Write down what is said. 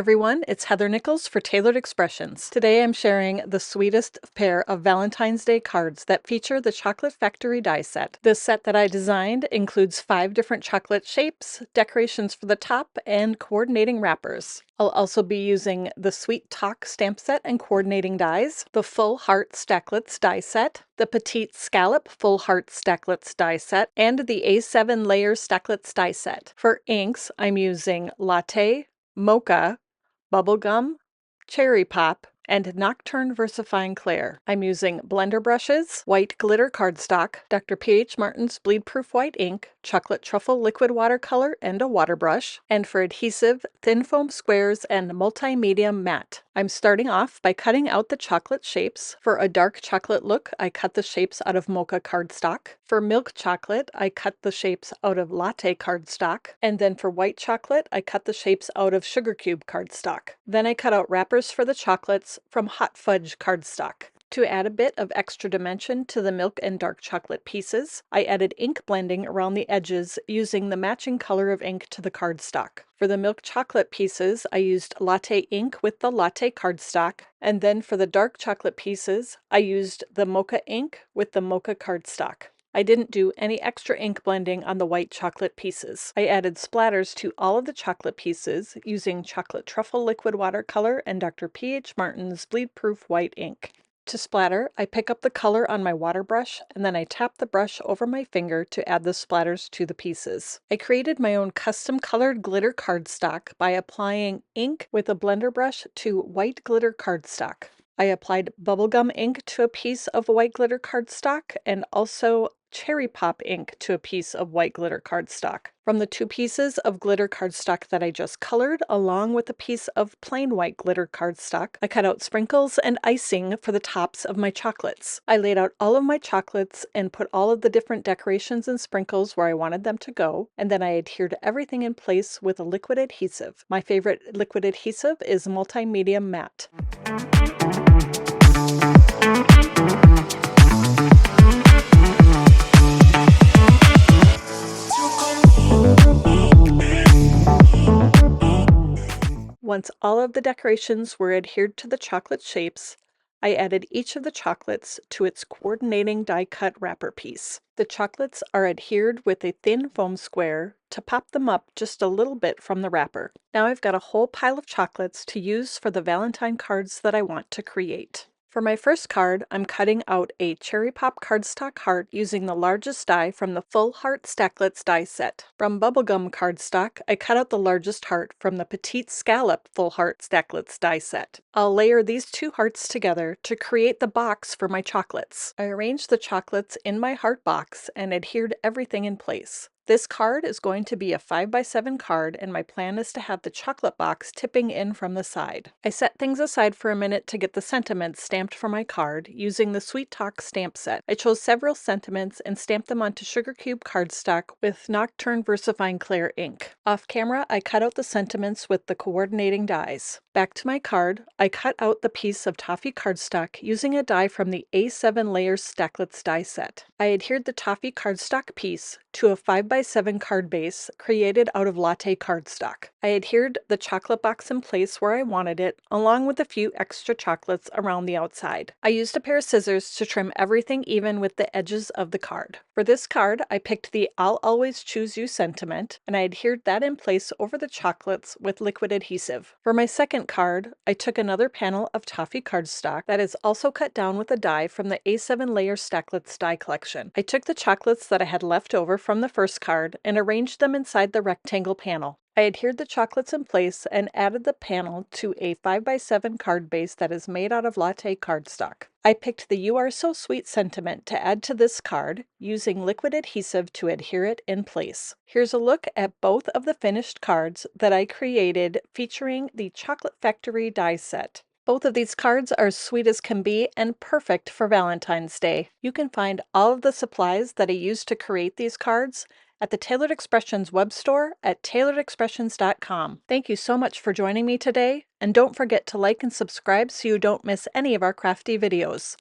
everyone, it's Heather Nichols for Tailored Expressions. Today I'm sharing the sweetest pair of Valentine's Day cards that feature the Chocolate Factory die set. This set that I designed includes 5 different chocolate shapes, decorations for the top, and coordinating wrappers. I'll also be using the Sweet Talk stamp set and coordinating dies, the Full Heart Stacklets die set, the Petite Scallop Full Heart Stacklets die set, and the A7 Layer Stacklets die set. For inks, I'm using Latte, Mocha, Bubblegum, Cherry Pop, and Nocturne VersaFine Clair. I'm using blender brushes, white glitter cardstock, Dr. P.H. Martin's bleed proof white ink, chocolate truffle liquid watercolor, and a water brush, and for adhesive, thin foam squares and multimedia matte. I'm starting off by cutting out the chocolate shapes. For a dark chocolate look, I cut the shapes out of Mocha cardstock. For milk chocolate, I cut the shapes out of Latte cardstock. And then for white chocolate, I cut the shapes out of sugar cube cardstock. Then I cut out wrappers for the chocolates from hot fudge cardstock. To add a bit of extra dimension to the milk and dark chocolate pieces, I added ink blending around the edges using the matching color of ink to the cardstock. For the milk chocolate pieces, I used Latte ink with the Latte cardstock, and then for the dark chocolate pieces, I used the Mocha ink with the Mocha cardstock. I didn't do any extra ink blending on the white chocolate pieces. I added splatters to all of the chocolate pieces using chocolate truffle liquid watercolor and Dr. P.H. Martin's bleed proof white ink. To splatter, I pick up the color on my water brush and then I tap the brush over my finger to add the splatters to the pieces. I created my own custom colored glitter cardstock by applying ink with a blender brush to white glitter cardstock. I applied bubblegum ink to a piece of white glitter cardstock and also cherry pop ink to a piece of white glitter cardstock. From the 2 pieces of glitter cardstock that I just colored, along with a piece of plain white glitter cardstock, I cut out sprinkles and icing for the tops of my chocolates. I laid out all of my chocolates and put all of the different decorations and sprinkles where I wanted them to go, and then I adhered everything in place with a liquid adhesive. My favorite liquid adhesive is Multimedia Matte. Once all of the decorations were adhered to the chocolate shapes, I added each of the chocolates to its coordinating die-cut wrapper piece. The chocolates are adhered with a thin foam square to pop them up just a little bit from the wrapper. Now I've got a whole pile of chocolates to use for the Valentine cards that I want to create. For my first card, I'm cutting out a cherry pop cardstock heart using the largest die from the Full Heart Stacklets die set. From Bubblegum cardstock, I cut out the largest heart from the Petite Scallop Full Heart Stacklets die set. I'll layer these 2 hearts together to create the box for my chocolates. I arranged the chocolates in my heart box and adhered everything in place. This card is going to be a 5x7 card, and my plan is to have the chocolate box tipping in from the side. I set things aside for a minute to get the sentiments stamped for my card using the Sweet Talk stamp set. I chose several sentiments and stamped them onto sugar cube cardstock with Nocturne VersaFine Clair ink. Off camera, I cut out the sentiments with the coordinating dies. Back to my card, I cut out the piece of Toffee cardstock using a die from the A7 Layer Stacklets die set. I adhered the Toffee cardstock piece to a 5x7 card base created out of Latte cardstock. I adhered the chocolate box in place where I wanted it, along with a few extra chocolates around the outside. I used a pair of scissors to trim everything even with the edges of the card. For this card, I picked the I'll Always Choose You sentiment, and I adhered that in place over the chocolates with liquid adhesive. For my second card, I took another panel of Toffee cardstock that is also cut down with a die from the A7 Layer Stacklets die collection. I took the chocolates that I had left over from the first card and arranged them inside the rectangle panel. I adhered the chocolates in place and added the panel to a 5x7 card base that is made out of Latte cardstock. I picked the You Are So Sweet sentiment to add to this card, using liquid adhesive to adhere it in place. Here's a look at both of the finished cards that I created featuring the Chocolate Factory die set. Both of these cards are as sweet as can be and perfect for Valentine's Day. You can find all of the supplies that I used to create these cards at the Tailored Expressions web store at tailoredexpressions.com. Thank you so much for joining me today, and don't forget to like and subscribe so you don't miss any of our crafty videos.